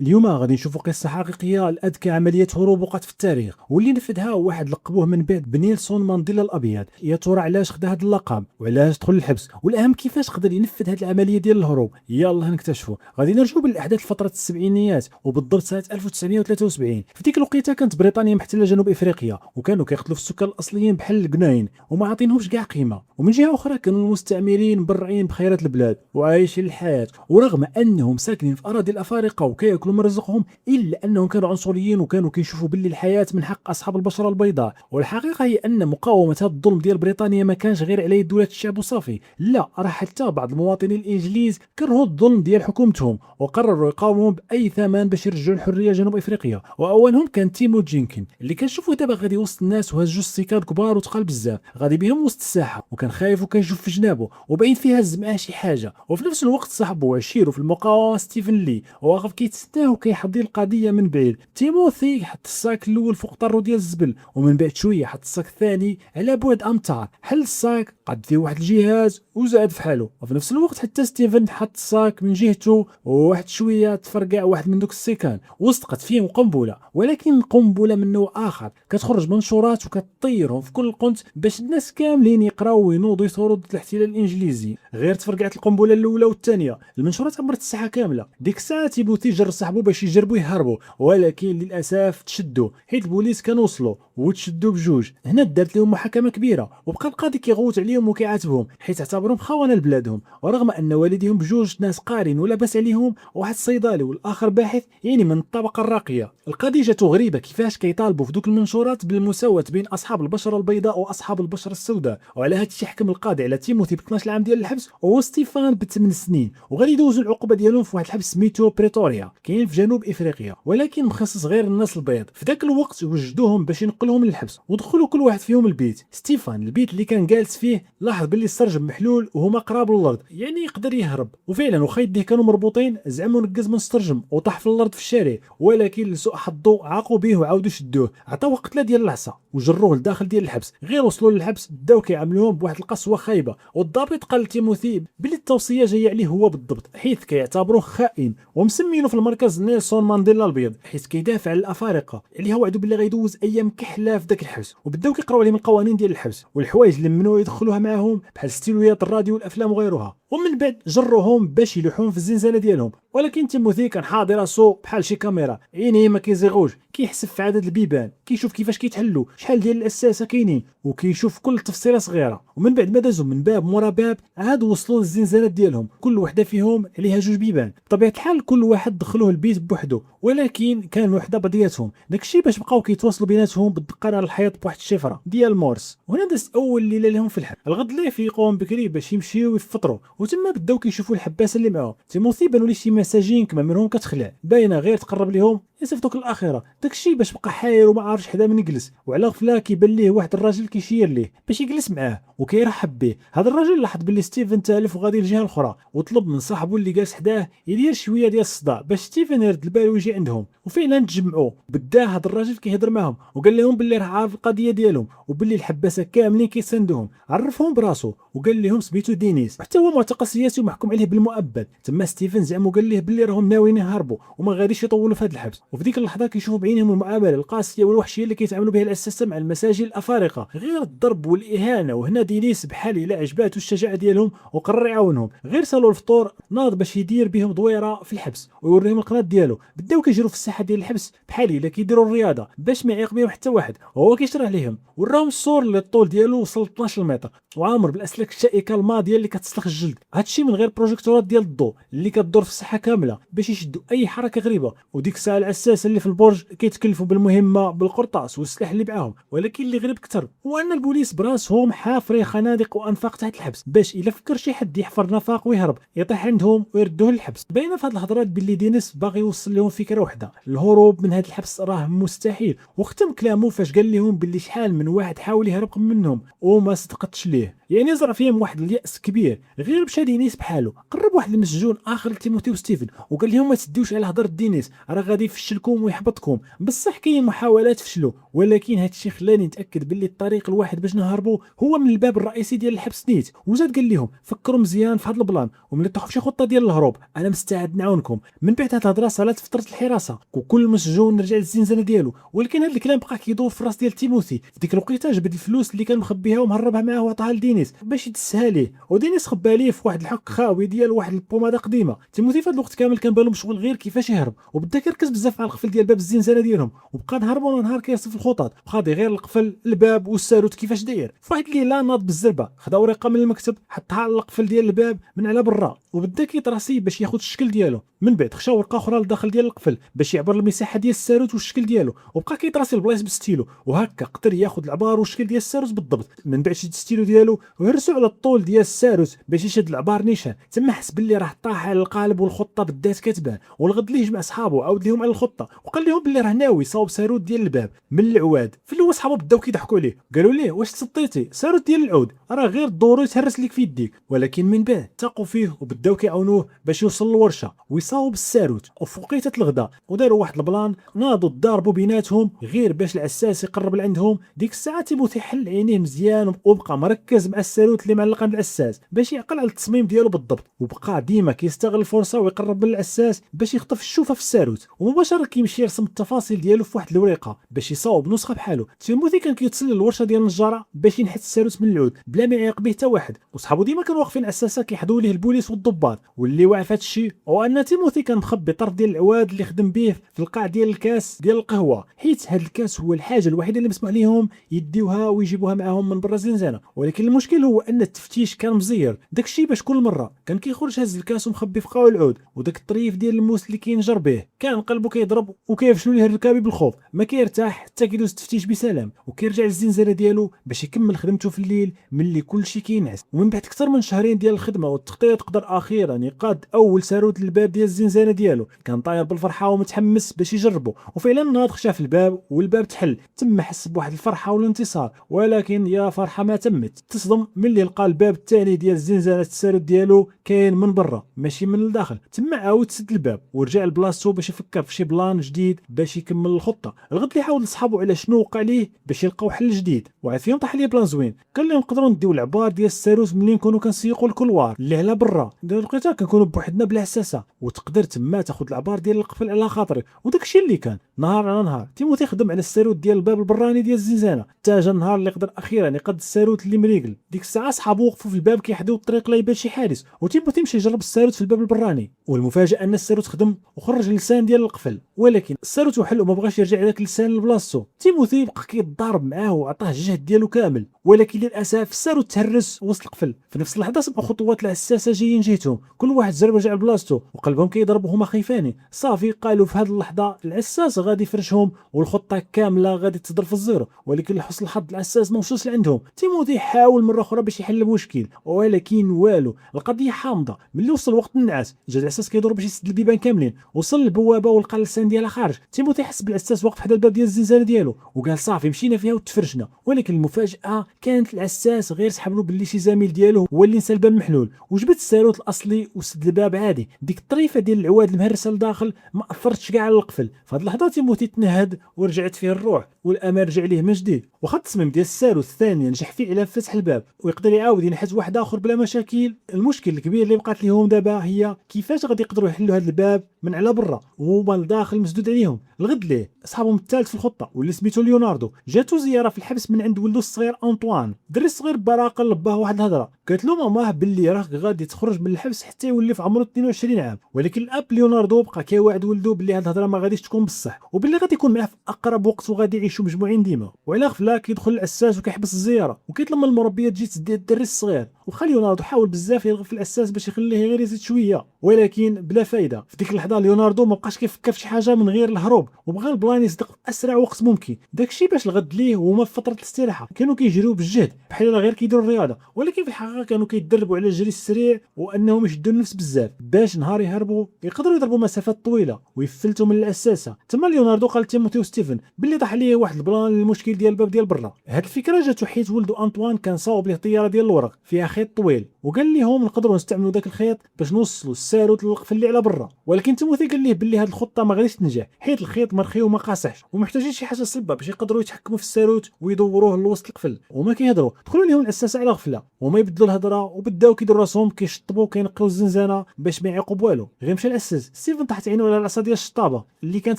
اليوم غادي نشوفوا قصة حقيقية لأذكى عملية هروب وقعت في التاريخ، واللي نفذها هو واحد لقبوه من بعد بنيلسون مانديلا الأبيض. يا ترى علاش خدا هذا اللقب وعلاش دخل الحبس، والأهم كيفاش قدر ينفذ هذه العملية ديال الهروب؟ يلا نكتشفوا. غادي نرجعوا بالأحداث لفترة السبعينيات وبالضبط سنة 1973. في ديك الوقيته كانت بريطانيا محتلة جنوب إفريقيا، وكانوا كيقتلوا في السكان الأصليين بحال الجناين وما عاطينهمش كاع قيمة. ومن جهة أخرى كانوا المستعمرين مبرعين بخيرات البلاد وعايشين الحياة، ورغم أنهم ساكنين في أراضي الأفارقة وكياكلوا من رزقهم إلا أنهم كانوا عنصريين وكانوا كيشوفوا باللي الحياة من حق أصحاب البشرة البيضاء. والحقيقة هي أن مقاومة هذا الظلم ديال بريطانيا ما كانش غير على يد دولة الشعب وصافي، لا، راه حتى بعض المواطنين الإنجليز كرهوا الظلم ديال حكومتهم وقرروا يقاوموا بأي ثمن باش يرجعوا الحرية جنوب إفريقيا. وأولهم كان تيمو جينكين اللي كنشوفوه دابا غادي وسط الناس وهز جوج السيكان كبار وتقال بزاف، غادي بهم وسط الساحة وكان خايف وكيشوف في جنابه وباين فيها هز معاه شي حاجة. وفي نفس الوقت صاحبه وعشيره في المقاومة ستيفن لي واقف كيتستناه وكيحضر القضية من بعيد. تيموثي حط الساك الاول فوق طرو ديال الزبل، ومن بعد شويه حط الساك الثاني على بعد امتار، حل الساك قد فيه واحد الجهاز وزاد في حاله. وفي نفس الوقت حتى ستيفن حط الساك من جهته وواحد شويه تفرقع واحد من دوك السيكان وصدقت فيهم قنبله، ولكن قنبله من نوع اخر كتخرج منشورات وكتطيرهم في كل القنت باش الناس كاملين يقراو وينوضوا يثوروا ضد الاحتلال الانجليزي. غير تفرقعت القنبله الاولى والثانيه المنشورات عمرت الساحه كامله. ديك الساعه تيبوتي جر صاحبو باش يجربوا يهربوا، ولكن للاسف تشدوا حيت البوليس كانوا وصلوا وتشدوا بجوج. هنا دارت لهم محاكمه كبيره وبقى القاضي كيغوت عليهم وكيعاتبهم حيت اعتبرهم خونه لبلادهم، ورغم ان والديهم بجوج ناس قارين ولاباس عليهم، واحد صيدلي والاخر باحث يعني من الطبقه الراقيه. القضيه جاتو غريبه كيفاش كيطالبوا في دوك المنشورات بالمساواه بين اصحاب البشره البيضاء واصحاب البشره السوداء. وعلى هذا الشيء حكم القاضي على تيموثي ب 12 عام ديال الحبس وستيفان ب 8 سنين، وغادي يدوزوا العقوبه ديالهم في واحد الحبس سميتو بريتوريا كاين في جنوب افريقيا، ولكن مخصص غير الناس البيض. في ذاك الوقت وجدوهم باش ينقلوهم للحبس ودخلوا كل واحد فيهم البيت. ستيفان البيت اللي كان جالس فيه لاحظ باللي السرج محلول وهما قراب للارض يعني يقدر يهرب، وفعلا وخا يديه كانوا مربوطين زعموا نقز من السرجم وطاح في الارض في الشارع، ولكن لسوء حظه عاقوا به وعاودوا شدوه، عطاوه قتله ديال العصا وجروه لداخل ديال الحبس. غير وصلوا للحبس بداو كيعاملوهم بواحد القسوه خايبه، والضابط قال لتيموثي بلي التوصيه جايه عليه هو بالضبط حيث كيعتبروه خائن ومسمينه في المركز نيلسون مانديلا الابيض حيث كيدافع على الافارقه اللي هو وعدوا باللي غيدوز ايام كحله في ذاك الحبس. وبداو كيقراو عليه من القوانين ديال الحبس والحوايج اللي ممنوع يدخلوها معاهم بحال ستيلويات الراديو والافلام وغيرها، ومن بعد جروهم باش يلوحون في الزنزانه ديالهم. ولكن تيموثي كان حاضر راسو بحال شي كاميرا، عينيه ما كيزيغوش، كيحسب في عدد البيبان، كيشوف كيفاش كيتحلوا، شحال ديال الاساسه كاينين، وكيشوف كل تفصيله صغيره. ومن بعد ما دازوا من باب مورا باب عاد وصلوا للزنزانات ديالهم، كل وحده فيهم عليها جوج بيبان. بطبيعه الحال كل واحد دخلوه البيت بوحده، ولكن كان وحده بعضياتهم، داكشي باش بقاو كيتواصلوا بيناتهم بالدقه على الحيط بواحد الشفره ديال مورس. وهنا دازت اول ليله لهم في الحبس. الغد اللي يفيقوهم بكري باش يمشيو يفطروا، وتما بداو كيشوفوا الحباسه اللي معاهم. تيموثي بانوا لي شي مساجين كما منهم كتخلع باينه غير تقرب ليهم يصيفطوك الاخره، داكشي باش بقى حاير وما عارفش حدا من يجلس. وعلى غفله كيبان ليه واحد الراجل كيشير ليه باش يجلس معاه وكيرحب به. هذا الراجل لاحظ باللي ستيفن تالف وغادي للجهه الاخرى وطلب من صاحبه اللي جالس حداه يدير شويه ديال الصداع باش ستيفن يرد البال ويجي عندهم. وفعلا تجمعوا، بدا هذا الراجل كيهضر معاهم وقال لهم باللي راه عارف القضيه ديالهم وباللي الحباسه كاملين كيساندوهم. عرفهم براسو وقال لهم سميتو دينيس، حتى هو معتقل سياسي ومحكوم عليه بالمؤبد. تما ستيفن زعم وقال ليه باللي راهم ناويين يهربوا وما غاديش يطولوا في هذا الحبس. وفي ديك اللحظه كيشوفوا بعينهم المعامله القاسيه والوحشيه اللي كيتعاملوا بها الاساسه مع المساجين الافارقه، غير الضرب والاهانه. وهنا دينيس بحال الا عجباتو الشجاعه ديالهم وقرر يعاونهم. غير سالوا الفطور ناض باش يدير بهم دويره في الحبس ويوريهم القناه ديالو. بداو كيجروا في الساحه ديال الحبس بحال الا كيديروا الرياضه باش ما يعيق بهم حتى واحد، وهو كيشرح لهم. وراهم السور اللي الطول ديالو وصل 12 متر وعامر بالاسلاك الشائكه الماضيه اللي كتسلخ الجلد، هادشي من غير بروجيكتورات ديال الضوء اللي كتدور في الساحه كامله باش يشدوا اي حركه غريبه. وديك الساعه العساسه اللي في البرج كيتكلفوا بالمهمه بالقرطاس والسلاح اللي معاهم. ولكن اللي غريب اكثر هو ان البوليس براسهم حافرين خنادق وانفاق تحت الحبس باش الا فكر شي حد يحفر نفاق ويهرب يطيح عندهم ويردوه للحبس. باينه في هذه الهضرات باللي دينيس باغي يوصل لهم فكره واحده، الهروب من هذا الحبس راه مستحيل. وختم كلامه فاش قال لهم باللي شحال من واحد حاول يهرب منهم وما صدقتش ليه، يعني زرع فيهم واحد الياس كبير. غير مشى دينيس بحاله قرب واحد المسجون اخر لتيموثي وستيفن وقال لهم ما تديوش على هضره دينيس، راه غادي يفشل يفشلكم ويحبطكم. بصح كاين محاولات فشلوا، ولكن هادشي خلاني نتاكد باللي الطريق الواحد باش نهربوا هو من الباب الرئيسي ديال الحبس نيت. وزاد قال لهم فكروا مزيان في هذا البلان، وملي طيحوا في شي خطه ديال الهروب انا مستعد نعاونكم. من بعد هاد الهضره صالات فتره الحراسه وكل مسجون رجع للزنزانه ديالو. ولكن هذا الكلام بقى كيدور في الراس ديال تيموثي. في ديك الوقيته جبد الفلوس اللي كان مخبيها ومهربها معاه وعطاها لدينيس باش يدسها ليه، ودينيس خباها ليه في واحد الحك خاوي ديال واحد البوماده قديمه. تيموثي في هذا الوقت كامل كان بالو مشغول غير كيفاش يهرب، وبدا كيركز بزاف على القفل ديال باب الزنزانه ديالهم، وبقى نهار ورا نهار كيرسم في الخطط، بقى غير القفل الباب والساروت كيفاش داير. في واحد الليله ناض بالزربه خدا ورقه من المكتب حطها على القفل ديال الباب من على برا، وبدا كيطراسي باش ياخذ الشكل ديالو. من بعد خشى ورقه اخرى لداخل ديال القفل باش يعبر المساحه ديال الساروت والشكل ديالو، وبقى كيطراسي البلايص بالستيلو، وهكا قدر ياخذ العبار والشكل ديال الساروت بالضبط. من بعد شد الستيلو ديالو وهرسو على الطول ديال الساروت باش يشد العبار نيشان. تما حس باللي راه طاح على القالب والخطه بالذات كتبان. والغد ليه جمع صحابو عاود ليهم على الخطه وقال لهم باللي راه ناوي صاوب ساروت ديال الباب من العواد. في الاول صحابو بداو كيضحكوا عليه، قالوا ليه واش تصديتي ساروت ديال العود راه غير الضورو يتهرس لك في يديك. ولكن من بعد ثقوا فيه وبداو كيعاونوه باش يوصل للورشه ويصاوب الساروت. وفي وقيته الغدا وداروا واحد البلان، ناضوا ضاربوا بيناتهم غير باش العساس يقرب لعندهم. ديك الساعه تيموثي حل عينيه مزيان وبقى مركز مع الساروت اللي معلق عند العساس باش يعقل على التصميم ديالو بالضبط، وبقى ديما كيستغل الفرصه ويقرب من العساس باش يخطف الشوفه في الساروت، ومباشره كيمشي يرسم التفاصيل ديالو في واحد الورقه باش يصاوب نسخه بحالو. تيموثي كان كيوصل للورشه ديال النجاره باش ينحت الساروت من العود بلا ما يعيق به حتى واحد، وصحابو ديما كانوا واقفين عساسه كيحضوا ليه البوليس والضباط. واللي واعي في هذا الشيء هو ان تيموثي كان مخبي طرف ديال العواد اللي خدم به في القاع ديال الكاس ديال القهوه، حيت هذا الكاس هو الحاجه الوحيده اللي مسموح ليهم يديوها ويجيبوها معاهم من برا الزنزانه. ولكن المشكل هو ان التفتيش كان مزير، داك الشيء باش كل مره كان كيخرج هز الكاس ومخبي في قاع العود، وداك الطريف ديال الموس اللي كينجر به كان قلبه كيضرب وكيفشلوا ليه الركابي بالخوف. ما كيرتاح حتى كيدوز التفتيش بسلام وكيرجع للزنزانه ديالو باش يكمل خدمته في الليل ملي كل شيء كينعس. ومن بعد اكثر من شهرين ديال الخدمه والتخطيط قدر اخيرا يقاد اول ساروت للباب ديال الزنزانه ديالو. كان طاير بالفرحه ومتحمس باش يجربه، وفعلا ناض خشى في الباب والباب تحل. تم حس بواحد الفرحه والانتصار، ولكن يا فرحه ما تمت، تصدم ملي لقى الباب الثاني ديال الزنزانه الساروت ديالو كاين من برا ماشي من الداخل. تما عاود سد الباب ورجع لبلاصتو باش يفكر في شي بلان جديد باش يكمل الخطه. الغد اللي حاول لصحابو على شنو وقع ليه باش يلقاو حل جديد، وعاد فيهم طاح ليه بلان زوين. قال لهم نقدروا نديو العبار ديال الساروت ملي نكونوا كنسيقوا الكلوار اللي على برا، لقيتها كنكونوا بوحدنا بلا حساسه، وتقدر تما تاخذ العبار ديال القفل على خاطرك. وداك الشيء اللي كان نهار على نهار تيموثي خدم على الساروت ديال الباب البراني ديال الزنزانه حتى جا النهار اللي قدر اخيرا يقد الساروت اللي مريقل. ديك الساعه صحابو وقفوا في الباب كيحدوا الطريق لا يبان شي حارس، وتيموثي مشى يجرب الساروت في الباب البراني. والمفاجاه ان الساروت خدم وخرج اللسان ديال القفل، ولكن الساروت وحل وما بغاش يرجع داك اللسان لبلاصتو. تيموثي بقى كيتضارب معاه وعطاه الجهد ديالو كامل، ولكن للاسف الساروت تهرس وسط القفل. في نفس اللحظه سمعوا خطوات العساسه جايين جهتهم، كل واحد زرب رجع لبلاصتو وقلبهم كيضرب وهما خايفين. صافي قالوا في هذه اللحظه العساس غادي يفرشهم والخطه كامله غادي تضرب في الزيرو. ولكن لحسن الحظ العساس ما وصلش لعندهم. تيموثي حاول مره اخرى باش يحل المشكل، ولكن والو، القضيه حامضه. ملي وصل وقت النعاس جا العساس كيدور باش يسد البيبان كاملين، وصل للبوابه ولقى اللسان ديالها خارج. تيموثي حس بالعساس واقف حدا الباب ديال الزنزانه ديالو وقال صافي مشينا فيها وتفرشنا. ولكن المفاجاه كانت العساس غير سحب له باللي شي زميل ديالو هو اللي نسى الباب محلول، وجبد الساروت الاصلي وسد الباب عادي. ديك الطريفه ديال العواد المهرسه لداخل ما اثرتش كاع على القفل. في هذه اللحظه تيموثي تنهد ورجعت فيه الروح والامان رجع ليه من جديد. واخا التصميم ديال الساروت الثاني نجح فيه على فتح الباب ويقدر يعاود ينحت واحد اخر بلا مشاكل، المشكل الكبير اللي بقات لهم دابا هي كيفاش غادي يقدروا يحلوا هذا الباب من على برا وهما لداخل مسدود عليهم. الغد ليه صحابهم الثالث في الخطه واللي سميتو ليوناردو جاتو زياره في الحبس من عند ولدو الصغير انطوان. دري صغير براقل لباه واحد الهضره، قالت له ماماه باللي راك غادي تخرج من الحبس حتى يولي في عمره 22 عام. ولكن الاب ليوناردو بقى كيوعد ولدو باللي هاد الهضره ما غاديش تكون بصح، وباللي غادي يكون معاه في اقرب وقت وغادي يعيشوا مجموعين ديما. وعلى غفله كيدخل العساس وكيحبس الزياره وكيطلب من المربيه تجي تسدي الدري الصغير. وخا ليوناردو حاول بزاف يرغب في العساس باش يخليه غير يزيد شويه، ولكن بلا فايده. في ديك اللحظه ليوناردو ما بقاش كيفكر في شي حاجه من غير الهروب، وبغى البلان يصدق في اسرع وقت ممكن. داكشي باش الغد ليه وهما في فتره الاستراحه كانوا كيجريو بالجهد بحال غير كيديروا الرياضه، ولكن في الحقيقه كانوا كيتدربوا على الجري السريع وانهم يشدوا النفس بزاف باش نهار يهربوا يقدروا يضربوا مسافات طويله ويفلتوا من الاساسه. تما ليوناردو قال تيموثي وستيفن باللي طاح ليه واحد البلان للمشكل ديال الباب ديال ديال برا. هاد الفكره جاتو حيت ولدو انطوان كان صاوب ليه طياره ديال الورق فيها خيط طويل، وقال ليهم نقدروا نستعملوا داك الخيط باش نوصلوا الساروت للقفل اللي على برا. ولكن تيموثي قال ليه باللي هاد الخطه ما غاديش تنجح حيت الخيط مرخي وما قاصحش، ومحتاجين شي حاجه صلبه باش يقدروا يتحكموا في الساروت ويدوروه لوسط القفل. وما كيهضروا دخلوا لهم الاساس على غفله، وما يبدلوا الهضره وبداو كيديروا راسهم كيشطبوا وكينقيو الزنزانه باش ما يعيقوا بوالو. غير مشى الاساس ستيفن طاحت عينو على العصا ديال الشطابه اللي كانت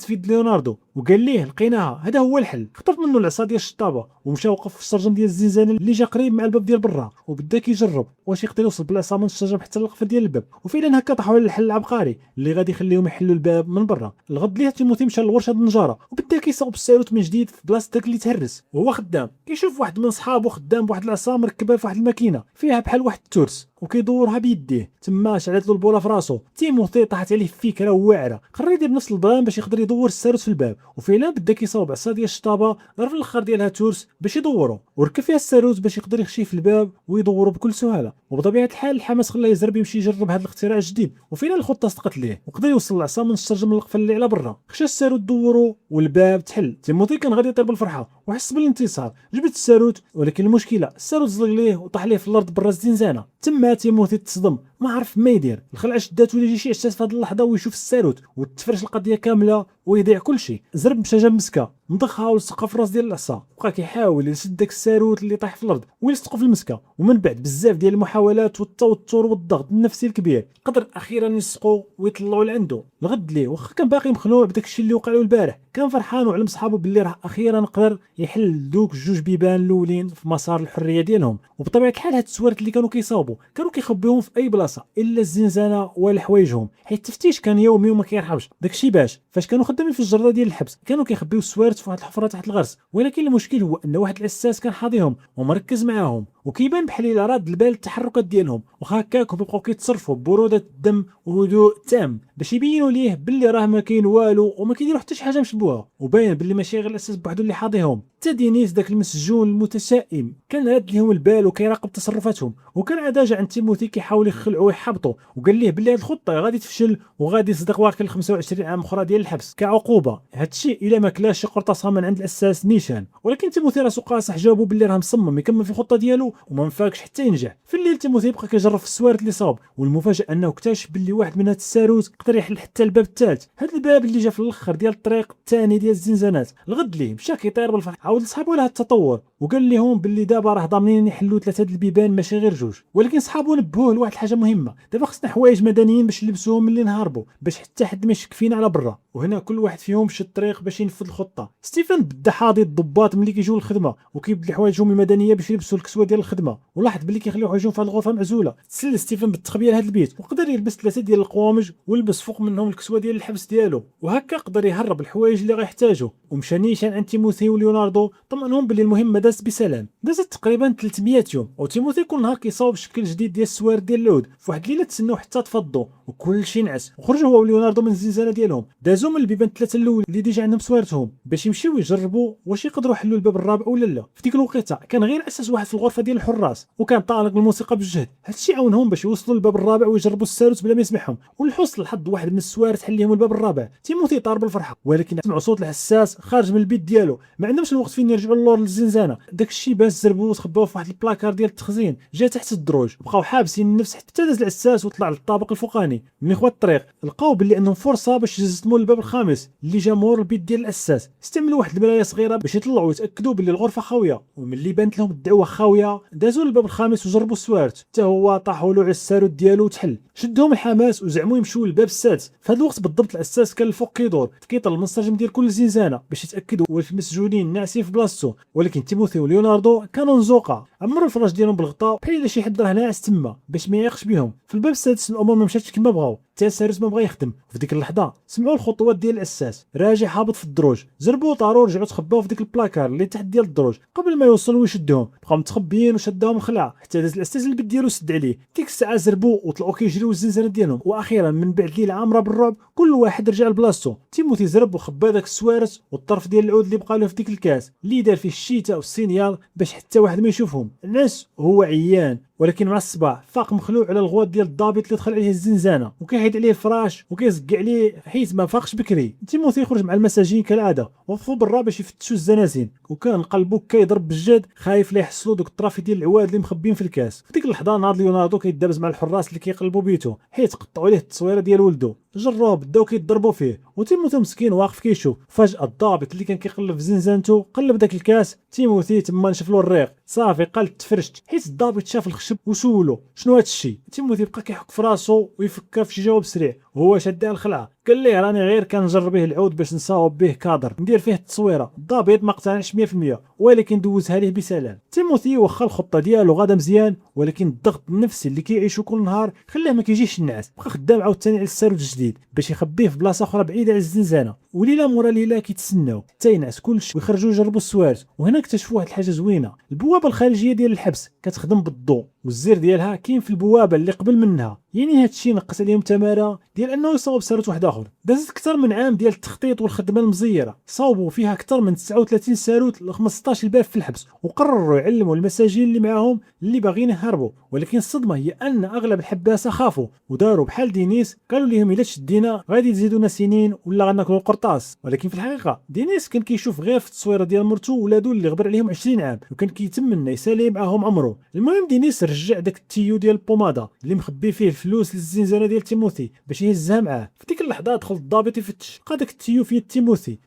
في يد ليوناردو، وقال ليه لقيناها، هذا هو الحل. خطف منه العصا ديال الشطابه ومشى وقف في الشرجم ديال الزنزانه اللي جا قريب مع الباب ديال برا، وبدا كيجرب واش يقدر يوصل بالعصا من الشرجم حتى للقفل ديال الباب. وفعلا هكا طاحوا على الحل العبقري اللي غادي يخليهم يحلوا الباب من برا. الغد ليه تيموثي مشى لورشه النجاره وبدا كيصاوب الساروت من جديد في بلاصه داك اللي تهرس. وهو خدام كيشوف واحد من صحابو خدام بواحد العصا مركبه في واحد الماكينه فيها بحال واحد الترس وكيدورها بيديه. تما شعلت له البوله في راسو. تيموثي طاحت عليه فكره واعره، قرر يدير نفس البلان باش يقدر يدور الساروت في الباب. وفعلا بدا كيصاوب عصا ديال الشطابه ضرب في الاخر ديالها تورس باش يدورو، وركب فيها الساروت باش يقدر يخشي في الباب ويدورو بكل سهوله. وبطبيعه الحال الحماس خلاه يزرب يمشي يجرب هذا الاختراع الجديد، وفعلا الخطه صدقت ليه وقدر يوصل العصا من الشرجم للقفل اللي على برا. خشى الساروت دورو والباب تحل. تيموثي كان غادي يطير بالفرحه وحس بالانتصار. جبت الساروت، ولكن المشكله الساروت زلق ليه وطاح ليه في الارض برا الزنزانه. تما تيموثي تصدم، ما عرف ما يدير. الخلعه شداتو ولا يجي شي عشاش في هذه اللحظه ويشوف الساروت وتفرش القضيه كامله ويضيع كل شيء. زرب مشى جاب مسكه مضخها ولصقها في راس ديال العصا، بقى كيحاول يشد داك الساروت اللي طايح في الارض ويلصقو في المسكه. ومن بعد بزاف ديال المحاولات والتوتر والضغط النفسي الكبير قدر اخيرا يلصقو ويطلعوا لعنده. الغد ليه واخا كان باقي مخلوع بداك الشيء اللي وقع له البارح، كان فرحان وعلم صحابه باللي راه اخيرا قدر يحل دوك الجوج بيبان الاولين في مسار الحريه ديالهم. وبطبيعه الحال هاد السوارت اللي كانوا كيصاوبوا كانوا كيخبيوهم في اي بلاصه الا الزنزانه ولا حوايجهم، حيت التفتيش كان يومي وما كيرحمش. داكشي باش فاش كانوا خدامين في الجرده ديال الحبس كانوا كيخبيو السوارت في واحد الحفره تحت الغرس. ولكن المشكل هو ان واحد العساس كان حاضيهم ومركز معاهم وكيبان بحال الا راد البال التحركات ديالهم، وخا هكاك بقاو كيتصرفوا ببروده الدم وهدوء تام باش يبينوا ليه باللي راه ما كاين والو وما كيديروا حتى شي حاجه مشبوهه. وباين باللي ماشي غير الاساس بوحدو اللي حاضيهم، حتى دينيس داك المسجون المتشائم كان راد ليهم البال وكيراقب تصرفاتهم. وكان عاد جا عند تيموثي كيحاول يخلعوه ويحبطوا، وقال ليه باللي هاد الخطه غادي تفشل وغادي يصدق واكل 25 عام اخرى ديال الحبس كعقوبه. هادشي الا ما كلاش شي قرطاسه من عند الاساس نيشان. ولكن تيموثي راسو قاصح جاوبو باللي راه مصمم يكمل في الخطه ديالو وما مفاكش حتى ينجح. في الليل تيموثي بقى كيجرب في السوارت اللي صاوب، والمفاجاه انه اكتشف باللي واحد من هاد الساروت قدر يحل حتى الباب الثالث، هاد الباب اللي جا في الاخر ديال الطريق الثاني ديال الزنزانات. الغد ليه مشى كيطير بالفرح عاود لصحابو لهاد التطور وقال لهم باللي دابا راه ضامنين يحلوا ثلاثه د البيبان ماشي غير جوج. ولكن صحابو نبهوه لواحد الحاجه مهمه، دابا خصنا حوايج مدنيين باش نلبسوهم ملي نهربوا باش حتى حد ما يشك فينا على برا. وهنا كل واحد فيهم مشى الطريق باش ينفذ الخطه. ستيفن بدا حاضي الضباط ملي كيجيو للخدمه وكيبدل حوايجهم المدنيه باش يلبسوا الكسوه ديال الخدمه، ولاحظ باللي كيخليو حوايجهم في الغرفه معزوله. تسلى ستيفن بالتخبيه لهذا البيت وقدر يلبس ثلاثه ديال القوامج ولبس فوق منهم الكسوه ديال الحبس ديالو، وهكا قدر يهرب الحوايج اللي غيحتاجو. ومشى نيشان عند تيموثي وليوناردو طمنهم باللي المهمه دازت بسلام. دازت تقريبا 300 يوم، وتيموثي كل نهار كيصاوب شكل جديد ديال السوارت ديال العود. في واحد الليله تسناو حتى تفضوا وكل شيء نعس، وخرجوا هو وليوناردو من الزنزانه ديالهم. دازوا من البيبان الثلاثه الاول اللي ديجا عندهم سوارتهم باش يمشيو يجربوا واش يقدروا يحلوا الباب الرابع ولا لا. في ديك الوقيته كان غير اساس واحد في الغرفه ديال الحراس وكان طالق الموسيقى بالجهد. هادشي عاونهم باش يوصلوا للباب الرابع ويجربوا الساروت بلا ما يسمعهم. ولحسن الحظ واحد من السوارت حل لهم الباب الرابع. تيموثي طار بالفرحه، ولكن سمعوا صوت الحساس خارج من البيت ديالو. ما عندهمش الوقت فين يرجعوا للور للزنزانه. داك الشيء باش زربوه وتخباوه في واحد البلاكار ديال التخزين جا تحت الدروج، بقاو حابسين النفس حتى داز العساس وطلع للطابق الفوقاني. من اخوات الطريق لقاو باللي عندهم فرصه باش يزتموا الباب الخامس اللي جا مور البيت ديال الاساس. استعملوا واحد المرايه صغيره باش يطلعوا ويتاكدوا باللي الغرفه خاويه، وملي بانت لهم الدعوه خاويه دازوا للباب الخامس وجربوا السوارت. حتى هو طاحوا له على الساروت ديالو وتحل. شدهم الحماس وزعموا يمشوا للباب السادس. في هذا الوقت بالضبط الاساس كان الفوق كيدور كيطل المنسجم ديال كل زنزانه باش يتاكدوا واش المسجونين ناعسين في بلاصتو. ولكن تيموثي وليوناردو كانوا نزوقه، عمروا الفراش ديالهم بالغطاء بحال الا شي حد راه ناعس تما باش ما يعيقش بهم. في الباب السادس الامور ما مشاتش كما بغاو، حتى الساروت ما بغى يخدم. في ديك اللحظه سمعوا الخطوات ديال الاساس راجع هابط في الدروج. زربوا طاروا رجعوا تخباو في ديك البلاكار اللي تحت ديال الدروج. قبل ما يوصلوا ويشدهم بقاو متخبيين وشدهم خلع حتى داز الاساس البيت ديالو سد عليه. ديك الساعه زربوا وطلعوا كيجريو الزنزانه ديالهم. واخيرا من بعد ليله عامره بالرعب كل واحد رجع لبلاصتو. تيموثي زرب وخبى داك السوارت والطرف ديال العود اللي بقى له في ديك الكاس اللي دار فيه الشيتا والسينيال باش حتى واحد ما يشوفهم. الناس هو عيان ولكن مع الصباح فاق مخلوع على الغوات ديال الضابط اللي دخل عليه الزنزانه وكيحيد عليه الفراش وكيزق عليه حيت ما فاقش بكري. تيموثي يخرج مع المساجين كالعاده وقفوا برا باش يفتشوا الزنازين، وكان قلبو كيضرب بالجد خايف لا يحصلوا دوك الطرافي ديال العواد اللي مخبين في الكاس. في ديك اللحظه ناض ليوناردو كيدابز مع الحراس اللي كيقلبوا بيتو حيت قطعوا عليه التصويره ديال ولدو، جروه بداو كيضربوا فيه وتيموثي مسكين واقف كيشوف. فجاه الضابط اللي كان كيقلب في زنزانته قلب داك الكاس، تيموثي تما نشف له الريق صافي قال تفرشت حيت الضابط شاف الخشب وسولو شنو هاد الشيء. تيموثي بقى كيحك في راسو ويفكر في شي جواب سريع وهو شاد الخلعه. قال ليه راني غير كنجرب به العود باش نصاوب به كادر ندير فيه التصويره. الضابط ما اقتنعش 100% ولكن دوزها ليه بسلام. تيموثي واخا الخطه ديالو غادا مزيان ولكن الضغط النفسي اللي كيعيشو كل نهار خلاه ما كيجيش النعاس. بقى خدام عاوتاني على السيرود الجديد باش يخبيه في بلاصه اخرى بعيده على الزنزانه، وليله مورا ليله كيتسناو حتى ينعس كلشي ويخرجوا يجربوا السوارت. وهنا اكتشفوا واحد الحاجه زوينه، البوابه الخارجيه ديال الحبس كتخدم بالضوء والزر ديالها كاين في البوابه اللي قبل منها. يعني هادشي نقص عليهم تماره ديال انه يصاوب سيرت واحد اخر. دازت اكثر من عام ديال التخطيط والخدمه المزيره، صاوبوا فيها اكثر من 39 ساروت ل 15 باب في الحبس، وقرروا يعلموا المساجين اللي معاهم اللي باغيين يهربوا. ولكن الصدمه هي ان اغلب الحباسه خافوا وداروا بحال دينيس، قالوا لهم الا تشدينا غادي تزيدونا سنين ولا غناكلوا القرطاس. ولكن في الحقيقه دينيس كان كيشوف غير في التصويره ديال مرتو ولادو اللي غبر عليهم 20 عام وكان كيتمنى يسالي معاهم عمره. المهم دينيس رجع داك التيو ديال البوماده اللي مخبي فيه الفلوس للزنزانه ديال تيموثي باش يهزها معاه. في ديك اللحظه دخل الضابط يفتش، لقى داك التيو فيه تيموثي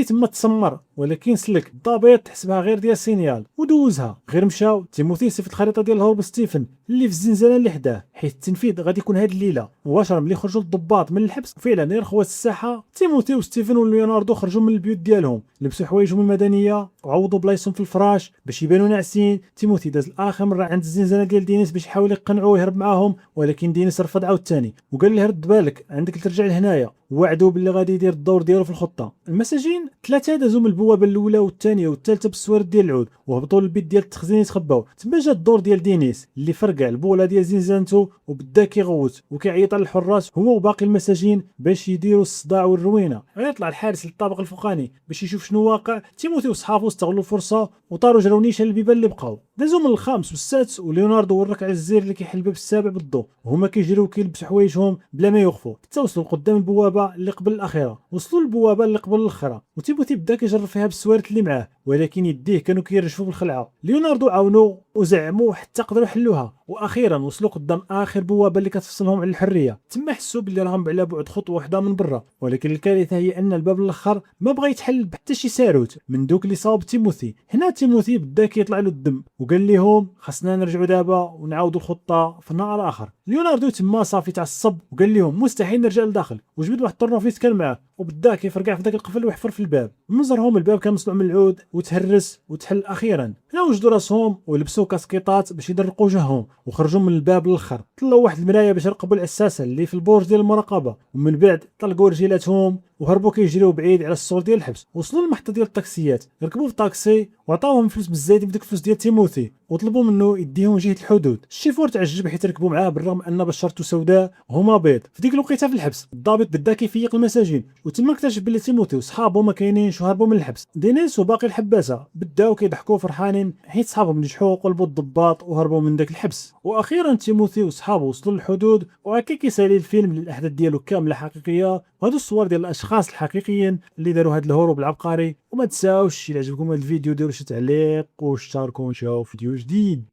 تما تسمر ولكن سلك. الضابط حسبها غير ديال سينيال ودوزها. غير مشاو تيموثي صيفط الخريطه ديال الهروب ستيفن اللي في الزنزانه اللي حداه حيت التنفيذ غادي يكون هاد الليله مباشره ملي خرجوا الضباط من الحبس. وفعلا غير خوات الساحه تيموثي وستيفن وليوناردو خرجوا من البيوت ديالهم، لبسوا حوايجهم المدنيه وعوضوا بلايصهم في الفراش باش يبانوا ناعسين. تيموثي داز الاخر مره عند الزنزانه ديال دينيس باش يحاول يقنعوه يهرب معاهم، ولكن دينيس رفض عاوتاني وقال له رد بالك عندك ترجع لهنايا، وعدوا باللي غادي يدير الدور ديالو في الخطه. المساجين ثلاثه دازوا من البوابه الاولى والثانيه والثالثه بالسوارد ديال العود وهبطوا للبيت ديال التخزين يتخباو. تما جا الدور ديال دينيس اللي فرقع البوله ديال زنزانته وبدا كيغوت وكيعيط للحراس هو وباقي المساجين باش يديروا الصداع والروينه. غيطلع الحارس للطابق الفوقاني باش يشوف شنو واقع. تيموثي وصحابو استغلوا الفرصه وطاروا جراو نيشان البيبان اللي بقاو. دازوا من الخامس والسادس وليوناردو ورك على الزير اللي كيحل الباب السابع بالضوء وهما كيجريو كيلبسوا حوايجهم بلا ما يوقفوا حتى وصلوا قدام البوابه اللي قبل الاخيره. وصلوا للبوابه اللي قبل الاخره وتيموثي بدا كيجرب فيها بالسوارت اللي معاه ولكن يديه كانوا كيرجفوا بالخلعه. ليوناردو عاونوا وزعموا حتى قدروا يحلوها واخيرا وصلوا قدام اخر بوابه اللي كتفصلهم على الحريه. تما حسوا باللي راهم على بعد خطوه واحده من برا، ولكن الكارثه هي ان الباب الاخر ما بغى يتحل حتى شي ساروت من دوك اللي صاوب تيموثي. هنا تيموثي بدا كيطلع له الدم وقال لهم خاصنا نرجعوا دابا ونعاودوا الخطه في نهار اخر. ليوناردو تما صافي تعصب وقال لهم مستحيل نرجع لداخل وجبد واحد الطرنوفيس كان معاه وبدا كيفرقع في داك القفل ويحفر في الباب. منظرهم الباب كان مصنوع من العود وتهرس وتحل اخيرا. هنا وجدوا راسهم ولبسوا كاسكيطات باش يدرقوا وجههم وخرجوا من الباب الاخر. طلعوا واحد المرايه باش يرقبوا العساسه اللي في البرج ديال المراقبه ومن بعد طلقوا رجيلاتهم وهربوا كيجريو بعيد على السور ديال الحبس. وصلوا للمحطه ديال الطاكسيات ركبوا في طاكسي وعطاوهم فلوس بزايد بديك الفلوس ديال تيموثي وطلبوا منه يديهم جهه الحدود. الشيفور تعجب حيت ركبوا معاه بالرغم ان بشرته سوداء وهما بيض. في ديك الوقيته في الحبس الضابط بدا كيفيق المساجين وتما اكتشف بلي تيموثي وصحابه ما كاينينش وهربوا من الحبس. دينيس وباقي الحباسه بداو كيضحكوا فرحانين حيت صحابهم نجحوا وقلبوا الضباط وهربوا من داك الحبس. واخيرا تيموثي وصحابه وصلوا للحدود وهكا كيسالي الفيلم للاحداث ديالو كامله حقيقيه وهادو الصور ديال الاشخاص الحقيقيين اللي داروا هذا الهروب العبقري. وما تنساوش الى عجبكم هذا الفيديو ديروا شي تعليق واشتركوا ونشوفوا فيديو جديد.